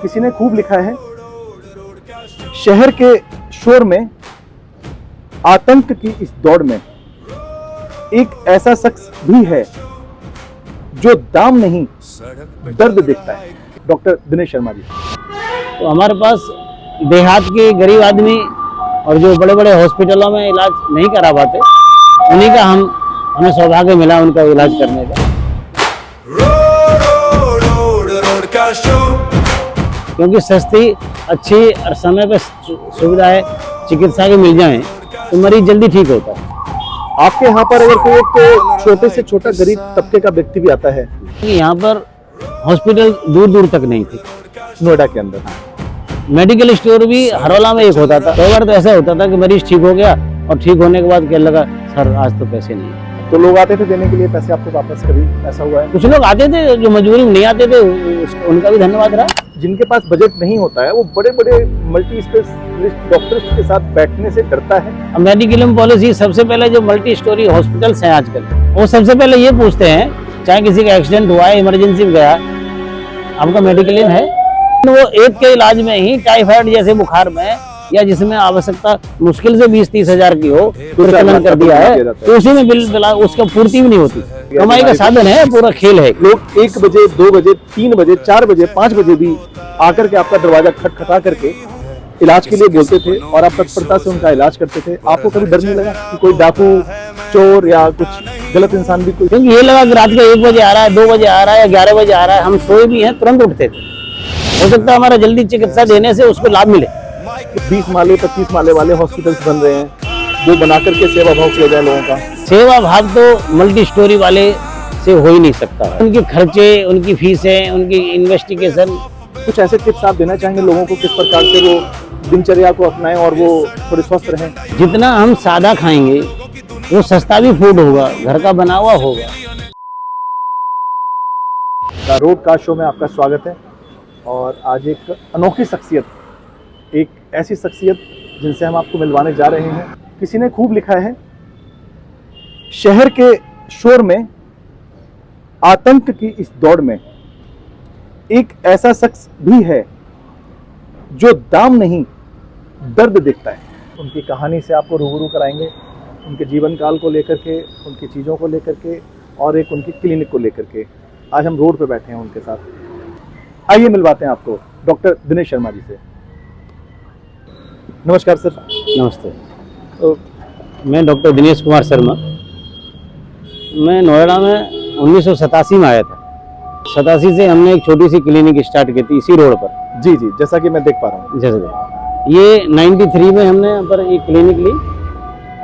किसी ने खूब लिखा है, शहर के शोर में, आतंक की इस दौड़ में एक ऐसा शख्स भी है जो दाम नहीं दर्द देखता है। डॉक्टर दिनेश शर्मा जी। तो हमारे पास देहात के गरीब आदमी और जो बड़े बड़े हॉस्पिटलों में इलाज नहीं करा पाते, उन्हीं का हमें सौभाग्य मिला उनका इलाज करने का। क्योंकि सस्ती, अच्छी और समय पे सुविधाएं चिकित्सा की मिल जाएं तो मरीज जल्दी ठीक होता है। आपके यहाँ पर अगर कोई एक छोटे से छोटा गरीब तबके का व्यक्ति भी आता है, यहाँ पर हॉस्पिटल दूर दूर तक नहीं थे नोएडा के अंदर, मेडिकल स्टोर भी हरौला में एक होता था। कई बार तो ऐसा होता था कि मरीज ठीक हो गया और ठीक होने के बाद कहने लगा सर आज तो पैसे नहीं। तो लोग आते थे देने के लिए पैसे आपको वापस, कभी ऐसा हुआ है? कुछ लोग आते थे जो मजबूरी में नहीं आते थे, उनका भी धन्यवाद रहा। जिनके पास बजट नहीं होता है वो बड़े बड़े मल्टी स्पेशलिस्ट डॉक्टर्स के साथ बैठने से डरता है। अब मेडिक्लेम पॉलिसी सबसे पहले जो मल्टी स्टोरी हॉस्पिटल्स हैं आजकल, वो सबसे पहले ये पूछते हैं, चाहे किसी का एक्सीडेंट हुआ है, इमरजेंसी में गया, आपका मेडिक्लेम है? वो एक के इलाज में ही टाइफाइड जैसे बुखार में या जिसमें आवश्यकता मुश्किल से 20-30 हजार की हो, प्रचलन कर दिया है, तो उसी में बिल उसका पूर्ति भी नहीं होती। कमाई का साधन है, पूरा खेल है। लोग 1 बजे, 2 बजे, 3 बजे, 4 बजे, 5 बजे भी आकर के आपका दरवाजा खटखटा करके इलाज के लिए बोलते थे और आप तत्परता से उनका इलाज करते थे। आपको कभी डर नहीं लगा कि कोई डाकू, चोर या कुछ गलत इंसान भी कोई? क्योंकि ये लगा कि रात का 1 बजे आ रहा है, 2 बजे आ रहा है या 11 बजे आ रहा है, हम सोए भी हैं, तुरंत उठते थे। हो सकता है हमारा जल्दी चिकित्सा देने से उसको लाभ मिले। 20 माले 25 माले वाले हॉस्पिटल्स बन रहे हैं, वो बना करके सेवा भाव किया जाए लोगों का। सेवा भाव तो मल्टी स्टोरी वाले से हो ही नहीं सकता। उनके खर्चे, उनकी फीसें, उनकी इन्वेस्टिगेशन। कुछ ऐसे टिप्स आप देना चाहेंगे लोगों को, किस प्रकार से वो दिनचर्या को अपनाएं और वो थोड़े स्वस्थ रहें? जितना हम सादा खाएंगे वो सस्ता भी फूड होगा, घर का बना हुआ होगा। रोड का शो में आपका स्वागत है। और आज एक अनोखी शख्सियत, एक ऐसी शख्सियत जिनसे हम आपको मिलवाने जा रहे हैं। किसी ने खूब लिखा है, शहर के शोर में, आतंक की इस दौड़ में एक ऐसा शख्स भी है जो दाम नहीं दर्द देखता है। उनकी कहानी से आपको रूबरू कराएंगे, उनके जीवन काल को लेकर के, उनकी चीज़ों को लेकर के और एक उनकी क्लिनिक को लेकर के। आज हम रोड पे बैठे हैं उनके साथ। आइए मिलवाते हैं आपको डॉक्टर दिनेश शर्मा जी से। नमस्कार सर। नमस्ते। तो मैं डॉक्टर दिनेश कुमार शर्मा, मैं नोएडा में 1987 में आया था। 87 से हमने एक छोटी सी क्लिनिक स्टार्ट की थी इसी रोड पर। जी जी, जैसा कि मैं देख पा रहा हूँ। जैसे ये 93 में हमने यहाँ पर एक क्लिनिक ली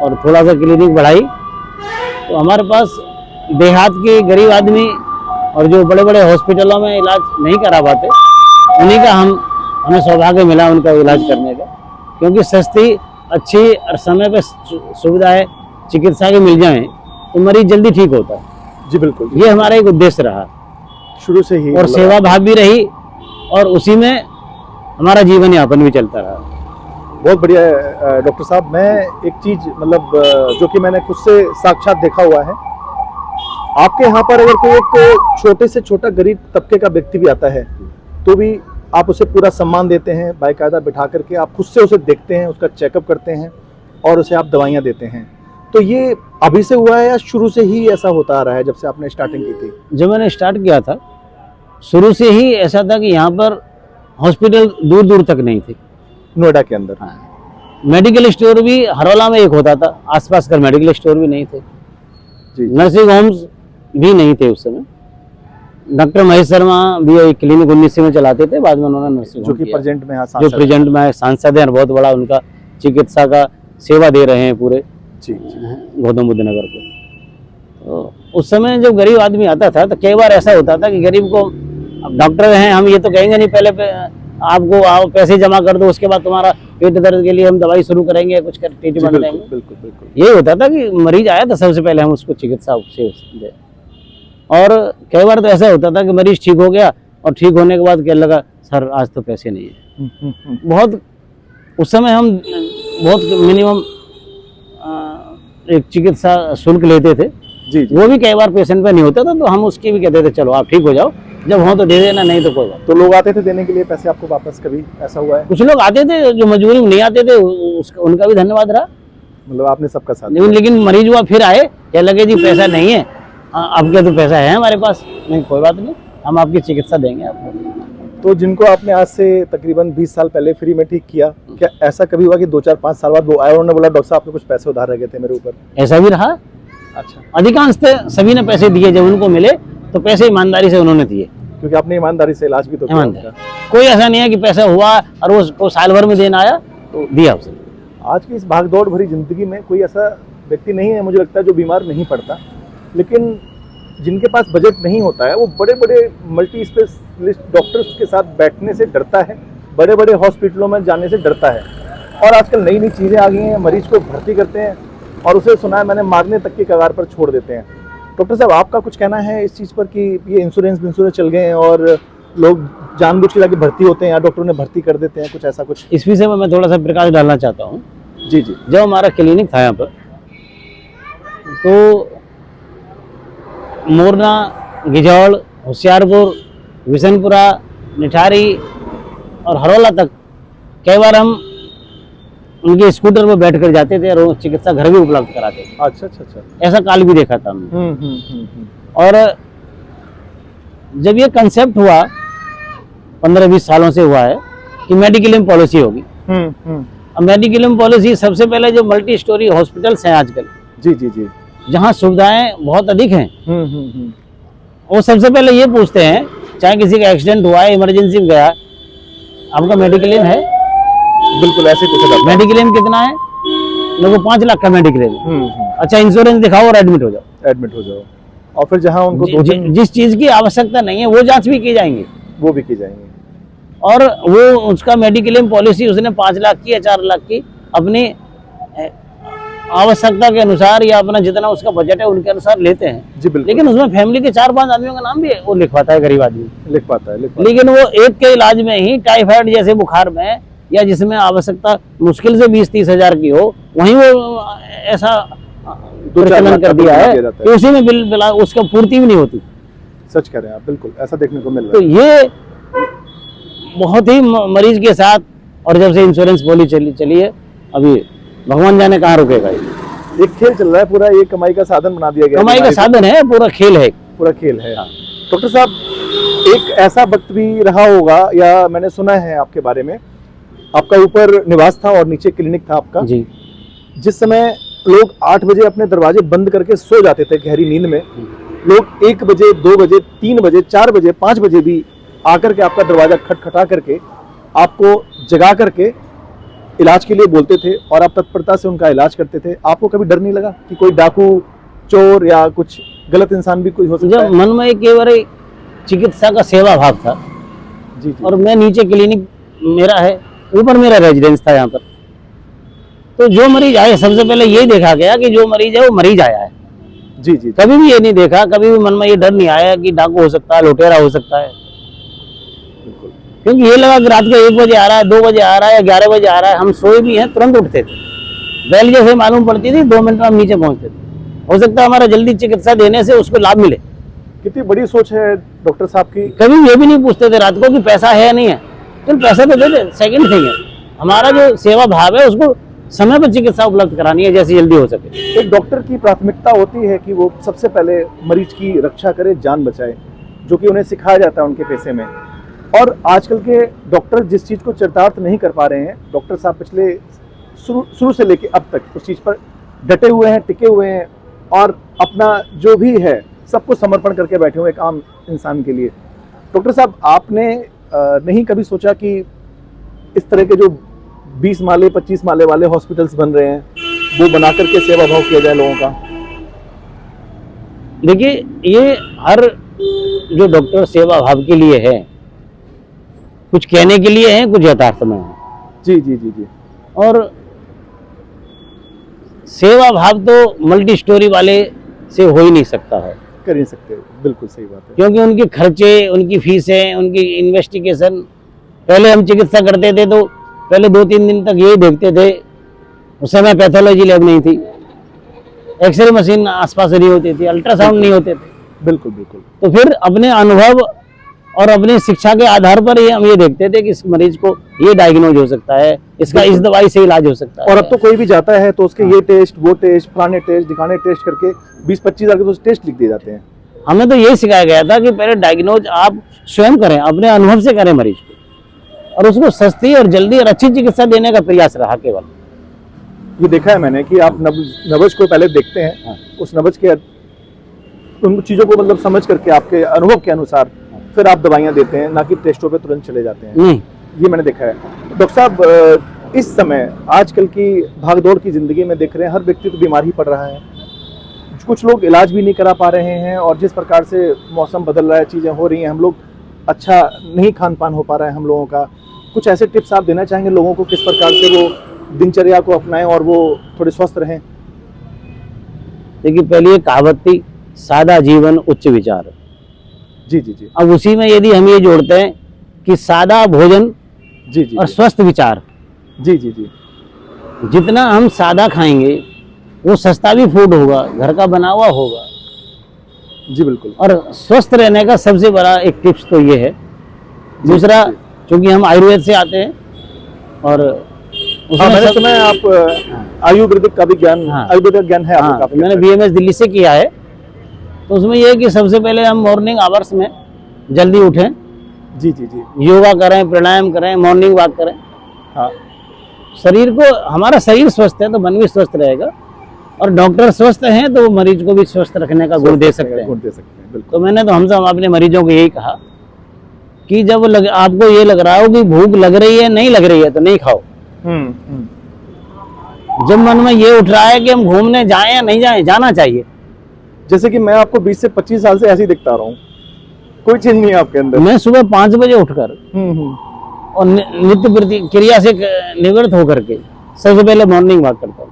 और थोड़ा सा क्लिनिक बढ़ाई। तो हमारे पास देहात के गरीब आदमी और जो बड़े बड़े हॉस्पिटलों में इलाज नहीं करा पाते, उन्हीं का हमें सौभाग्य मिला उनका इलाज करने का। क्योंकि सस्ती, अच्छी और समय पे सुविधाएं चिकित्सा की मिल जाएं तो मरीज जल्दी ठीक होता है। जी बिल्कुल, ये हमारा एक उद्देश्य रहा शुरू से ही। और सेवा भाव भी रही और उसी में हमारा जीवन यापन भी चलता रहा। बहुत बढ़िया है डॉक्टर साहब। मैं एक चीज मतलब जो कि मैंने खुद से साक्षात देखा हुआ है, आपके यहाँ पर अगर कोई एक छोटे से छोटा गरीब तबके का व्यक्ति भी आता है तो भी आप उसे पूरा सम्मान देते हैं, बाकायदा बिठा करके आप खुद से उसे देखते हैं, उसका चेकअप करते हैं और उसे आप दवाइयाँ देते हैं। तो ये अभी से हुआ है या शुरू से ही ऐसा होता आ रहा है जब से आपने स्टार्टिंग की थी? जब मैंने स्टार्ट किया था शुरू से ही ऐसा था कि यहाँ पर हॉस्पिटल दूर दूर तक नहीं थे नोएडा के अंदर। हाँ। मेडिकल स्टोर भी हरौला में एक होता था, आसपास का मेडिकल स्टोर भी नहीं थे जी। नर्सिंग होम्स भी नहीं थे उस समय। डॉक्टर महेश शर्मा भी एक क्लिनिक 19 में चलाते थे, बाद में उन्होंने नर्सिंग जो कि प्रेजेंट में जो प्रेजेंट में सांसद है, बहुत बड़ा उनका चिकित्सा का सेवा दे रहे हैं पूरे जी गौतम बुद्ध नगर को। तो उस समय जब गरीब आदमी आता था तो कई बार ऐसा होता था कि गरीब को, अब डॉक्टर हैं हम, ये तो कहेंगे नहीं पहले आपको आओ पैसे जमा कर दो, उसके बाद तुम्हारा पेट दर्द के लिए हम दवाई शुरू करेंगे, कुछ कर ट्रीटमेंट देंगे। बिल्कुल बिल्कुल। ये होता था कि मरीज आया तो सबसे पहले हम उसको चिकित्सा दे। और कई बार तो ऐसा होता था कि मरीज ठीक हो गया और ठीक होने के बाद कहने लगा सर आज तो पैसे नहीं है। बहुत उस समय हम बहुत मिनिमम एक चिकित्सा शुल्क लेते थे। जी। वो भी कई बार पेशेंट पे नहीं होता था तो हम उसकी भी कहते थे चलो आप ठीक हो जाओ, जब हो तो दे देना, नहीं तो कोई बात। तो लोग आते थे देने के लिए पैसे आपको वापस, कभी ऐसा हुआ है? कुछ लोग आते थे जो मजबूरी में नहीं आते थे, उसका उनका भी धन्यवाद रहा। मतलब आपने सबका साथ लेकिन लेकिन मरीज हुआ फिर आए, क्या लगे जी पैसा नहीं है, अब क्या तो पैसा है हमारे पास, नहीं कोई बात नहीं, हम आपकी चिकित्सा देंगे आपको। तो जिनको आपने आज से तकरीबन 20 साल पहले फ्री में ठीक किया, क्या ऐसा कभी हुआ कि 2-4-5 साल बाद वो आए, उन्होंने बोला डॉक्टर साहब आपके कुछ पैसे उधार रह गए थे मेरे ऊपर? ऐसा भी रहा। अच्छा, अधिकांशतः सभी ने पैसे दिए, जब उनको मिले तो पैसे ईमानदारी से उन्होंने दिए। क्योंकि आपने ईमानदारी से इलाज भी तो किया ईमानदारी, उनका। कोई ऐसा नहीं है कि पैसा हुआ और वो साल भर में देना आया तो दिया उसने। आज की इस भागदौड़ भरी जिंदगी में कोई ऐसा व्यक्ति नहीं है मुझे लगता है जो बीमार नहीं पड़ता, लेकिन जिनके पास बजट नहीं होता है वो बड़े बड़े मल्टी स्पेशलिस्ट डॉक्टर्स के साथ बैठने से डरता है, बड़े बड़े हॉस्पिटलों में जाने से डरता है। और आजकल नई नई चीज़ें आ गई हैं, मरीज को भर्ती करते हैं और उसे सुना है मैंने मारने तक की कगार पर छोड़ देते हैं। डॉक्टर साहब आपका कुछ कहना है इस चीज़ पर कि ये इंश्योरेंस चल गए हैं और लोग जानबूझ के जाके भर्ती होते हैं या डॉक्टरों ने भर्ती कर देते हैं, कुछ ऐसा कुछ? इस विषय में मैं थोड़ा सा प्रकाश डालना चाहता हूँ। जी जी। जब हमारा क्लिनिक था यहाँ पर, तो मोरना, गिजौल, होशियारपुर, विशनपुरा, निठारी और हरौला तक कई बार हम उनके स्कूटर पर बैठ कर जाते थे और वो चिकित्सा घर भी उपलब्ध कराते थे। अच्छा अच्छा अच्छा। ऐसा काल भी देखा था हमने। हम्म। और जब ये कंसेप्ट हुआ 15-20 सालों से हुआ है कि मेडिक्लेम पॉलिसी होगी। अब मेडिक्लेम पॉलिसी सबसे पहले जो मल्टी स्टोरी हॉस्पिटल्स हैं आजकल, जी जी जी, जहाँ सुविधाएं बहुत अधिक हैं, वो सबसे पहले ये पूछते हैं, चाहे किसी का एक्सीडेंट हुआ है, इमरजेंसी में गया, आपका मेडिक्लेम है? बिल्कुल ऐसे पूछा जाता है। मेडिक्लेम कितना है? लोगों 5 लाख का मेडिक्लेम है। अच्छा, इंश्योरेंस दिखाओ और एडमिट हो जाओ। एडमिट हो जाओ और फिर जहाँ उनको जिस चीज की आवश्यकता नहीं है वो जांच भी की जाएंगी, वो भी की जाएंगी। और वो उसका मेडिक्लेम पॉलिसी उसने 5 लाख की या 4 लाख की अपनी आवश्यकता के अनुसार या अपना जितना उसका बजट है उनके अनुसार लेते हैं। जी बिल्कुल। लेकिन उसमें फैमिली के 4-5 आदमियों का नाम भी वो लिखवाता है गरीब आदमी, लिख पाता है। लेकिन वो एक के इलाज में ही टाइफाइड जैसे बुखार में या जिसमें आवश्यकता मुश्किल से 20-30 हजार की हो, वहीं वो ऐसा प्रचलन कर दिया है कि उसी में बिल उसका पूर्ति भी नहीं होती। सच कह रहे हैं आप, बिल्कुल ऐसा देखने को मिल रहा तो ये बहुत ही मरीज के साथ, और जब से इंश्योरेंस पॉलिसी चली है, अभी भगवान जाने कहाँ रुकेगा। एक खेल चल रहा है पूरा, ये कमाई का साधन बना दिया गया। कमाई का साधन है, पूरा खेल है, पूरा खेल है। डॉक्टर साहब, एक ऐसा वक्त भी रहा होगा, या मैंने सुना है आपके बारे में, आपका ऊपर निवास था और नीचे क्लिनिक था आपका जी, जिस समय लोग 8 बजे अपने दरवाजे बंद करके सो जाते थे गहरी नींद में, लोग 1 बजे, 2 बजे, 3 बजे, 4 बजे, 5 बजे भी आकर के आपका दरवाजा खटखटा करके आपको जगा करके इलाज के लिए बोलते थे और आप तत्परता से उनका इलाज करते थे। आपको कभी डर नहीं लगा कि कोई डाकू, चोर या कुछ गलत इंसान भी कोई हो सकता है? जब मन में केवल चिकित्सा का सेवा भाव था। जी जी। और मैं नीचे क्लिनिक मेरा है, ऊपर मेरा रेजिडेंस था यहाँ पर, तो जो मरीज आए सबसे पहले यही देखा गया कि जो मरीज है वो मरीज आया है। जी जी। कभी भी ये नहीं देखा, कभी भी मन में ये डर नहीं आया कि डाकू हो सकता है, लुटेरा हो सकता है, क्योंकि ये लगा कि रात को 1 बजे आ रहा है, 2 बजे आ रहा है या 11 बजे आ रहा है, हम सोए भी हैं, तुरंत उठते थे, बैल जैसे मालूम पड़ती थी, 2 मिनट में हम नीचे पहुंचते थे। हो सकता है हमारा जल्दी चिकित्सा देने से उसको लाभ मिले। कितनी बड़ी सोच है डॉक्टर साहब की। कभी ये भी नहीं पूछते थे रात को कि पैसा है या नहीं है, चल पैसा तो दे दे, सेकंड थिंग है, हमारा जो सेवा भाव है उसको समय पर चिकित्सा उपलब्ध करानी है जैसी जल्दी हो सके। एक डॉक्टर की प्राथमिकता होती है कि वो सबसे पहले मरीज की रक्षा करे, जान बचाए, जो कि उन्हें सिखाया जाता है उनके पेशे में। और आजकल के डॉक्टर जिस चीज़ को चरितार्थ नहीं कर पा रहे हैं, डॉक्टर साहब पिछले शुरू से लेके अब तक उस चीज़ पर डटे हुए हैं, टिके हुए हैं और अपना जो भी है सबको समर्पण करके बैठे हुए एक आम इंसान के लिए। डॉक्टर साहब, आपने नहीं कभी सोचा कि इस तरह के जो 20 माले 25 माले वाले हॉस्पिटल्स बन रहे हैं वो बना करके सेवा भाव किया जाए लोगों का? देखिए, ये हर जो डॉक्टर सेवा भाव के लिए है, कुछ कहने के लिए है, कुछ यथार्थ में है। जी जी जी जी। और सेवा भाव तो मल्टी स्टोरी वाले से हो ही नहीं सकता है, कर नहीं सकते, बिल्कुल सही बात है। क्योंकि उनके खर्चे, उनकी फीसें, उनकी इन्वेस्टिगेशन, पहले हम चिकित्सा करते थे तो पहले 2-3 दिन तक यही देखते थे, उस समय पैथोलॉजी लैब नहीं थी, एक्सरे मशीन आसपास नहीं होती थी, अल्ट्रासाउंड नहीं होते थे। बिल्कुल बिल्कुल। तो फिर अपने अनुभव और अपनी शिक्षा के आधार पर ही हम ये देखते थे कि इस मरीज को ये डायग्नोज हो सकता है, इसका इस दवाई से इलाज हो सकता है। और अब तो कोई भी जाता है तो उसके ये टेस्ट, वो टेस्ट, फलाने टेस्ट, ढिकाने टेस्ट करके 20-25 हज़ार के तो टेस्ट लिख दिए जाते हैं। हमें तो यही सिखाया गया था कि पहले डायग्नोज आप स्वयं करें, अपने अनुभव से करें मरीज को, और उसको सस्ती और जल्दी और अच्छी चिकित्सा देने का प्रयास रहा केवल। ये देखा है मैंने कि आप नब्ज को पहले देखते हैं, हाँ। उस नब्ज के उन चीज़ों को मतलब समझ करके आपके अनुभव के अनुसार फिर आप दवाइयाँ देते हैं, ना कि टेस्टों पे तुरंत चले जाते हैं। नहीं, ये मैंने देखा है। डॉक्टर साहब, इस समय आजकल की भागदौड़ की ज़िंदगी में देख रहे हैं हर व्यक्ति तो बीमार ही पड़ रहा है, कुछ लोग इलाज भी नहीं करा पा रहे हैं, और जिस प्रकार से मौसम बदल रहा है, चीज़ें हो रही हैं, हम लोग अच्छा नहीं खान पान हो पा रहा है हम लोगों का। कुछ ऐसे टिप्स आप देना चाहेंगे लोगों को, किस प्रकार से वो दिनचर्या को अपनाएं और वो थोड़े स्वस्थ रहें? देखिए पहले ये कहावत थी, सादा जीवन उच्च विचार। जी जी जी अब उसी में यदि हम ये जोड़ते हैं कि सादा भोजन जी जी और स्वस्थ विचार, जी जी जी जितना हम सादा खाएंगे वो सस्ता भी फूड होगा, घर का बना हुआ होगा। जी बिल्कुल। और स्वस्थ रहने का सबसे बड़ा एक टिप्स तो ये है। दूसरा, क्योंकि हम आयुर्वेद से आते हैं और हाँ, मैंने सुना है आप आयुर्वेदिक का भी ज्ञान, हाँ। आयुर्वेदिक ज्ञान है आपको हाँ, काफी मैंने अच्छा। BMS दिल्ली से किया है। तो उसमें ये है कि सबसे पहले हम मॉर्निंग आवर्स में जल्दी उठें, जी जी जी योगा करें, प्राणायाम करें, मॉर्निंग वॉक करें। हाँ शरीर को, हमारा शरीर स्वस्थ है तो मन भी स्वस्थ रहेगा, और डॉक्टर स्वस्थ हैं तो वो मरीज को भी स्वस्थ रखने का गुण दे सकते हैं। गुण दे सकते हैं, बिल्कुल। तो मैंने तो हम सब अपने मरीजों को यही कहा कि जब आपको ये लग रहा हो कि भूख लग रही है, नहीं लग रही है, तो नहीं खाओ। जब मन में ये उठ रहा है कि हम घूमने जाएं या नहीं जाएं, जाना चाहिए। जैसे कि मैं आपको 20 से 25 साल से ऐसे ही दिखता रहा हूँ, कोई चेंज नहीं है आपके अंदर। मैं सुबह 5 बजे उठकर और नित्य प्रतिक्रिया से निवृत्त होकर के सबसे पहले मॉर्निंग वॉक करता हूँ।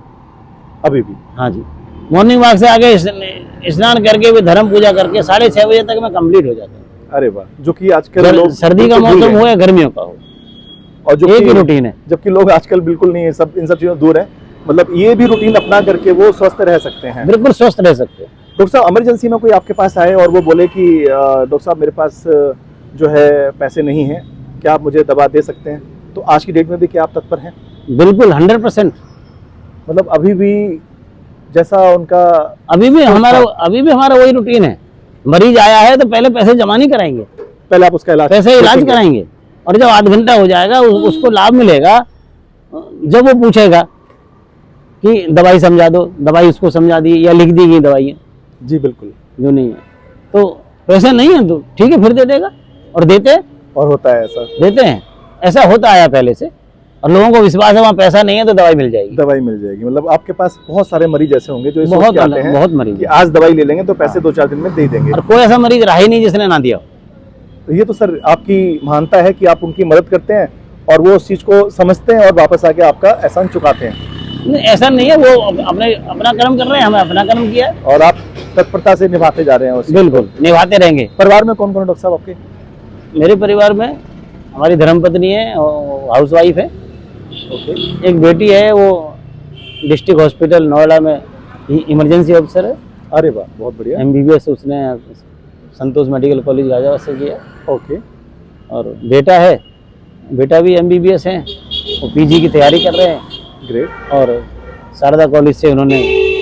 अभी भी? हाँ जी, मॉर्निंग वॉक से आगे स्नान करके भी धर्म पूजा करके 6:30 बजे तक मैं कंप्लीट हो जाता हूँ। अरे वाह, जो कि आजकल लोग सर्दी का मौसम हो या गर्मियों का हो, और जो एक ही रूटीन है। जबकि लोग आजकल बिल्कुल नहीं है, सब इन सब चीजों से दूर है। मतलब ये भी रूटीन अपना करके वो स्वस्थ रह सकते हैं। बिल्कुल स्वस्थ रह सकते हैं। डॉक्टर साहब, इमरजेंसी में कोई आपके पास आए और वो बोले कि डॉक्टर साहब मेरे पास जो है पैसे नहीं हैं, क्या आप मुझे दवा दे सकते हैं, तो आज की डेट में भी क्या आप तत्पर हैं? बिल्कुल 100%। मतलब अभी भी जैसा उनका अभी भी हमारा वही रूटीन है। मरीज आया है तो पहले पैसे जमा नहीं कराएंगे, पहले आप उसका इलाज देखेंगे। कराएंगे, और जब 8 घंटा हो जाएगा उसको लाभ मिलेगा जब वो पूछेगा कि दवाई समझा दो, दवाई उसको समझा दी या लिख दी गई दवाई जी बिल्कुल। जो नहीं है तो पैसे नहीं है तो ठीक है, फिर दे देगा, और देते हैं, और होता है ऐसा, देते हैं। ऐसा होता आया पहले से, और लोगों को विश्वास है वहाँ पैसा नहीं है तो दवाई मिल जाएगी। दवाई मिल जाएगी। मतलब आपके पास बहुत सारे मरीज ऐसे होंगे जो इस बहुत सोच के आते हैं बहुत मरीज कि आज दवाई ले लेंगे तो पैसे 2-4 दिन में दे देंगे। और कोई ऐसा मरीज रहा ही नहीं जिसने ना दिया हो। तो ये तो सर आपकी महानता है कि आप उनकी मदद करते हैं और वो उस चीज को समझते हैं और वापस आके आपका एहसान चुकाते हैं। नहीं, ऐसा नहीं है, वो अपना कर्म कर रहे हैं, हमें अपना कर्म किया है। और आप तत्परता से निभाते जा रहे हैं उस बिल्कुल निभाते रहेंगे। परिवार में कौन कौन है डॉक्टर साहब आपके? मेरे परिवार में हमारी धर्मपत्नी है, हाउस वाइफ है, ओके। एक बेटी है, वो डिस्ट्रिक्ट हॉस्पिटल नोएडा में इमरजेंसी ऑफिसर है। अरे वाह, बहुत बढ़िया। MBBS उसने संतोष मेडिकल कॉलेज गाजियाबाद से किया। ओके। और बेटा है, बेटा भी MBBS है, वो PG की तैयारी कर रहे हैं। ग्रेट। और शारदा कॉलेज से उन्होंने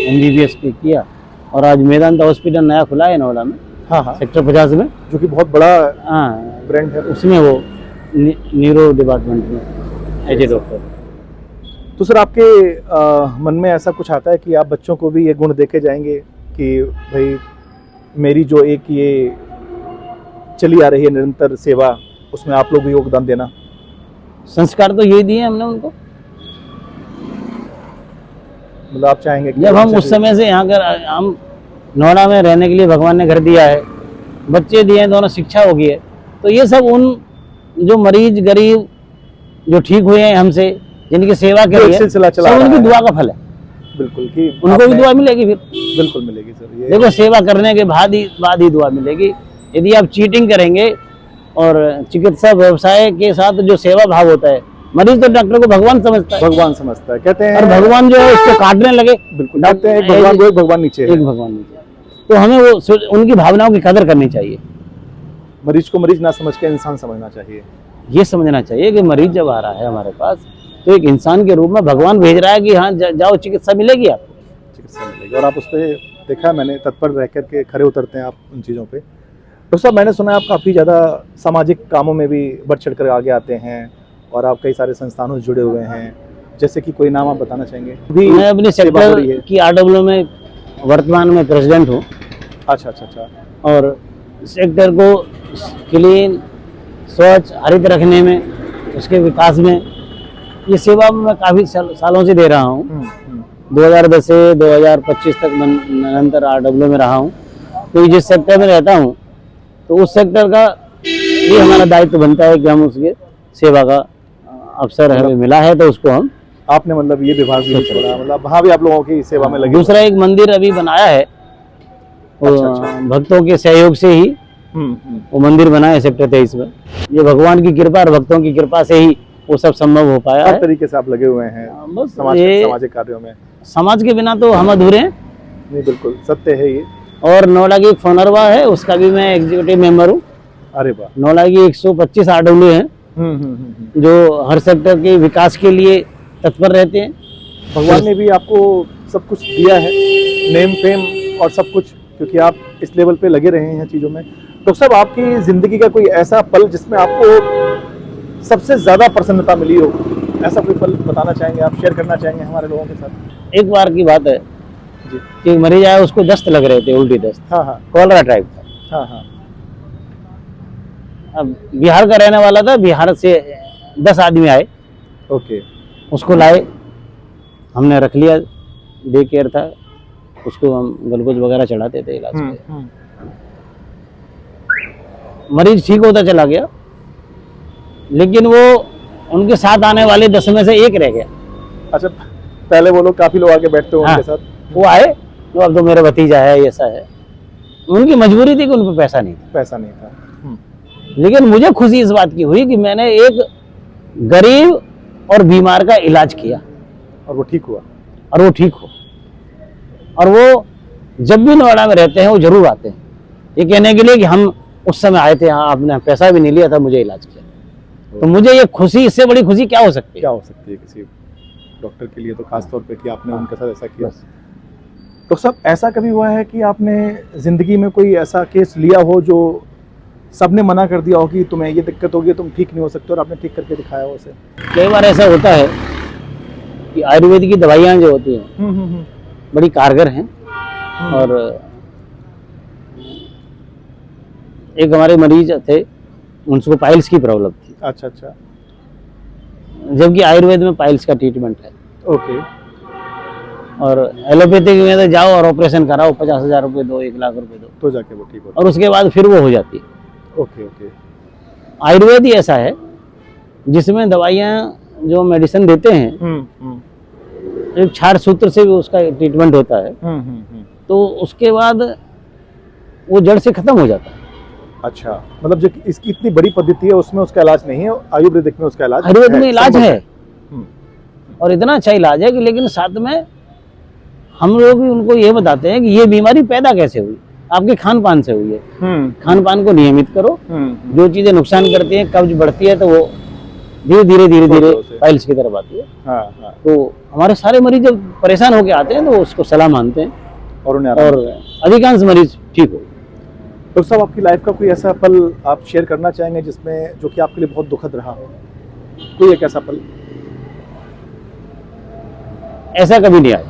MBBS किया, और आज मेदांता हॉस्पिटल नया खुला है नोएडा में, हाँ हाँ, सेक्टर 50 में, जो कि बहुत बड़ा हाँ, ब्रांड है। उसमें वो न्यूरो डिपार्टमेंट में एज ए डॉक्टर। तो सर आपके मन में ऐसा कुछ आता है कि आप बच्चों को भी ये गुण देके जाएंगे कि भाई मेरी जो एक ये चली आ रही है निरंतर सेवा, उसमें आप लोग भी योगदान देना? संस्कार तो यही दिए हमने उनको। मतलब आप चाहेंगे कि जब हम उस समय से यहाँ कर, हम नोएडा में रहने के लिए भगवान ने घर दिया है, बच्चे दिए हैं, दोनों शिक्षा होगी है, तो ये सब उन जो मरीज गरीब जो ठीक हुए हैं हमसे, जिनकी सेवा करी है, सिलसिला चला सब रहा उनकी है। दुआ का फल है। बिल्कुल, कि उनको भी आपने- दुआ मिलेगी फिर। बिल्कुल मिलेगी सर। ये देखो, सेवा करने के बाद ही दुआ मिलेगी। यदि आप चीटिंग करेंगे, और चिकित्सा व्यवसाय के साथ जो सेवा भाव होता है, मरीज तो डॉक्टर को भगवान समझता है, भगवान समझता है, कहते हैं। और भगवान जो है उसको काटने लगे। बिल्कुल, कहते हैं एक भगवान को एक भगवान नीचे है। एक भगवान नीचे। तो हमें वो उनकी भावनाओं की कदर करनी चाहिए। मरीज को मरीज ना समझ के इंसान समझना चाहिए। ये समझना चाहिए कि मरीज जब आ रहा है हमारे पास तो एक इंसान के रूप में भगवान भेज रहा है कि हाँ जाओ चिकित्सा मिलेगी आपको। चिकित्सा मिलेगी। और आप उस पर देखा है मैंने, तत्पर रह करके खड़े उतरते हैं आप उन चीज़ों पे। डॉक्टर साहब, मैंने सुना है आप काफ़ी ज़्यादा सामाजिक कामों में भी बढ़ चढ़ कर आगे आते हैं और आप कई सारे संस्थानों से जुड़े हुए हैं, जैसे कि कोई नाम आप बताना चाहेंगे? भी मैं अपने सेवा हो रही है। सेक्टर की RW में वर्तमान में प्रेसिडेंट हूँ अच्छा अच्छा अच्छा। और सेक्टर को क्लीन, स्वच्छ, हरित रखने में, उसके विकास में ये सेवा मैं काफ़ी सालों से दे रहा हूँ। 2010 से 2025 तक मैं निरंतर RW में रहा हूँ। तो जिस सेक्टर में रहता हूँ तो उस सेक्टर का ये हमारा दायित्व बनता है कि हम उसके सेवा का अवसर हमें मिला है तो उसको हम। आपने मतलब ये विभाग भी छोड़ा, मतलब वहाँ भी आप लोगों की सेवा में लगे। दूसरा एक मंदिर अभी बनाया है, वो अच्छा। भक्तों के सहयोग से ही वो मंदिर बना है सेक्टर 23 में। ये भगवान की कृपा और भक्तों की कृपा से ही वो सब संभव हो पाया हर है। तरीके से आप लगे हुए हैं बस सामाजिक कार्यों में। समाज के बिना तो हम अधूरे हैं। नहीं, बिल्कुल सत्य है ये। और नोएडा की एक फोनरवा है, उसका भी मैं एग्जीक्यूटिव मेंबर हूँ। अरे वाह। नोएडा की 125 RW हैं जो हर सेक्टर के विकास के लिए तत्पर रहते हैं। भगवान ने भी आपको सब कुछ दिया है, नेम फेम और सब कुछ, क्योंकि आप इस लेवल पे लगे रहे हैं चीज़ों में। डॉक्टर साहब, आपकी ज़िंदगी का कोई ऐसा पल जिसमें आपको सबसे ज़्यादा प्रसन्नता मिली हो, ऐसा कोई पल बताना चाहेंगे आप, शेयर करना चाहेंगे हमारे लोगों के साथ? एक बार की बात है जी। कि मरीज आया, उसको दस्त लग रहे थे, उल्टी दस्त। हाँ हाँ कॉलरा टाइप था। हाँ हाँ। अब बिहार का रहने वाला था, बिहार से 10 आदमी आए, ओके। उसको लाए, हमने रख लिया, डे केयर था, उसको हम ग्लूकोज वगैरह चढ़ाते थे इलाज पे। मरीज ठीक होता चला गया, लेकिन वो उनके साथ आने वाले 10 में से एक रह गया। अच्छा, पहले वो लोग काफ़ी लोग आके बैठते हो हाँ, उनके साथ। वो आए तो अब तो मेरा भतीजा है, ऐसा है। उनकी मजबूरी थी कि उन पर पैसा नहीं था। पैसा नहीं था। लेकिन मुझे खुशी इस बात की हुई कि मैंने एक गरीब और बीमार का इलाज किया और वो ठीक हुआ। और वो ठीक हो। और वो जब भी नोएडा में रहते हैं वो जरूर आते हैं ये कहने के लिए कि हम उस समय आए थे, हाँ आपने पैसा भी नहीं लिया था, मुझे इलाज किया। तो मुझे ये खुशी, इससे बड़ी खुशी क्या हो सकती है? क्या हो सकती है किसी डॉक्टर के लिए, तो खास तौर पे कि आपने उनके साथ ऐसा किया। तो सब ऐसा कभी हुआ है कि आपने ज़िंदगी में कोई ऐसा केस लिया हो जो सबने मना कर दिया हो कि तुम्हें ये दिक्कत होगी, तुम ठीक नहीं हो सकते, और आपने ठीक करके दिखाया हो उसे? कई बार ऐसा होता है कि आयुर्वेद की दवाइयाँ जो होती हैं बड़ी कारगर हैं। और एक हमारे मरीज थे, उनको पाइल्स की प्रॉब्लम थी। अच्छा अच्छा। जबकि आयुर्वेद में पाइल्स का ट्रीटमेंट है। ओके। और एलोपैथिक में तो जाओ और ऑपरेशन कराओ, 50,000 रुपये दो, 1 लाख रुपए दो, तो जाके वो ठीक हो। और उसके बाद फिर वो हो जाती है। Okay okay. आयुर्वेद ही ऐसा है जिसमें दवाइयाँ जो मेडिसिन देते हैं, एक क्षार सूत्र से भी उसका ट्रीटमेंट होता है। तो उसके बाद वो जड़ से खत्म हो जाता है। अच्छा, मतलब जो इसकी इतनी बड़ी पद्धति है उसमें उसका इलाज नहीं है, आयुर्वेदिक में उसका इलाज है। आयुर्वेद में इलाज है हम्म। और इतना अच्छा इलाज है कि, लेकिन साथ में हम लोग भी उनको ये बताते हैं कि ये बीमारी पैदा कैसे हुई, आपके खान पान से हुई है। खान पान को नियमित करो, जो चीजें नुकसान करती हैं, कब्ज बढ़ती है तो वो धीरे धीरे पाइल्स की तरफ आती है। हाँ हाँ। तो हमारे सारे मरीज जब परेशान होकर आते हैं तो उसको सलाह मानते हैं और उन्हें और अधिकांश मरीज ठीक हो। डॉक्टर साहब, आपकी लाइफ का कोई ऐसा पल आप शेयर करना चाहेंगे जिसमें, जो कि आपके लिए बहुत दुखद रहा हो, कोई एक ऐसा पल? ऐसा कभी नहीं आया,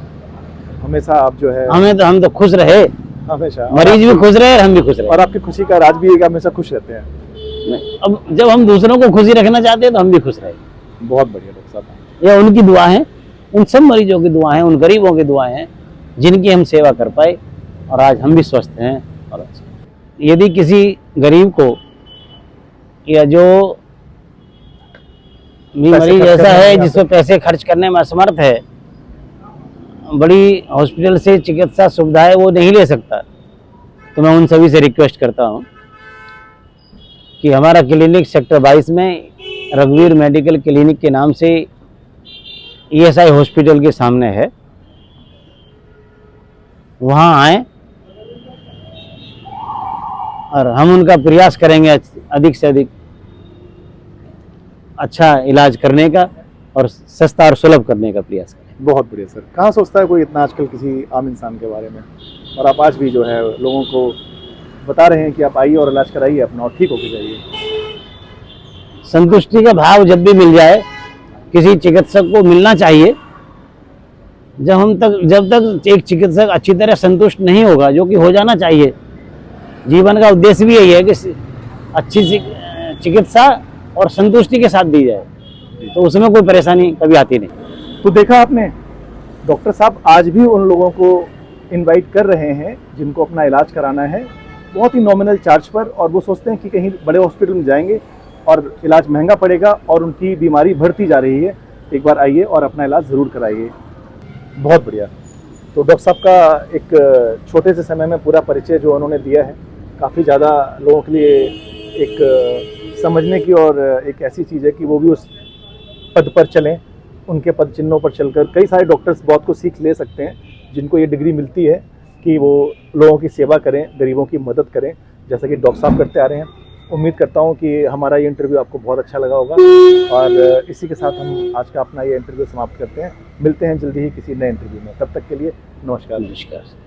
हमेशा आप जो है, हम तो खुश रहे, हमेशा मरीज भी खुश रहे और हम भी खुश रहे। और आपकी खुशी का राज भी है कि हमेशा खुश रहते हैं। अब जब हम दूसरों को खुशी रखना चाहते हैं तो हम भी खुश रहे। बहुत बढ़िया डॉक्टर साहब। ये उनकी दुआ है, उन सब मरीजों की दुआ है, उन गरीबों की दुआ है जिनकी हम सेवा कर पाए और आज हम भी स्वस्थ हैं। और यदि किसी गरीब को या जो मरीज ऐसा है जिसको पैसे खर्च करने में असमर्थ है, बड़ी हॉस्पिटल से चिकित्सा सुविधाएं वो नहीं ले सकता, तो मैं उन सभी से रिक्वेस्ट करता हूं कि हमारा क्लिनिक सेक्टर 22 में रघुवीर मेडिकल क्लिनिक के नाम से ESI हॉस्पिटल के सामने है, वहाँ आएँ और हम उनका प्रयास करेंगे अधिक से अधिक अच्छा इलाज करने का और सस्ता और सुलभ करने का प्रयास करें। बहुत बढ़िया सर। कहाँ सोचता है कोई इतना आजकल किसी आम इंसान के बारे में, और आप आज भी जो है लोगों को बता रहे हैं कि आप आइए और इलाज कराइए अपना और ठीक होके जाइए। संतुष्टि का भाव जब भी मिल जाए, किसी चिकित्सक को मिलना चाहिए। जब तक एक चिकित्सक अच्छी तरह संतुष्ट नहीं होगा, जो कि हो जाना चाहिए, जीवन का उद्देश्य भी यही है कि अच्छी चिकित्सा और संतुष्टि के साथ दी जाए, तो उसमें कोई परेशानी कभी आती नहीं। तो देखा आपने, डॉक्टर साहब आज भी उन लोगों को इनवाइट कर रहे हैं जिनको अपना इलाज कराना है, बहुत ही नॉमिनल चार्ज पर, और वो सोचते हैं कि कहीं बड़े हॉस्पिटल में जाएंगे और इलाज महंगा पड़ेगा और उनकी बीमारी बढ़ती जा रही है। एक बार आइए और अपना इलाज ज़रूर कराइए। बहुत बढ़िया। तो डॉक्टर साहब का एक छोटे से समय में पूरा परिचय जो उन्होंने दिया है, काफ़ी ज़्यादा लोगों के लिए एक समझने की और एक ऐसी चीज़ है कि वो भी उस पद पर चलें, उनके पद चिन्हों पर चलकर कई सारे डॉक्टर्स बहुत कुछ सीख ले सकते हैं, जिनको ये डिग्री मिलती है कि वो लोगों की सेवा करें, गरीबों की मदद करें, जैसा कि डॉक्टर साहब करते आ रहे हैं। उम्मीद करता हूँ कि हमारा ये इंटरव्यू आपको बहुत अच्छा लगा होगा, और इसी के साथ हम आज का अपना ये इंटरव्यू समाप्त करते हैं। मिलते हैं जल्दी ही किसी नए इंटरव्यू में, तब तक के लिए नमस्कार। नमस्कार।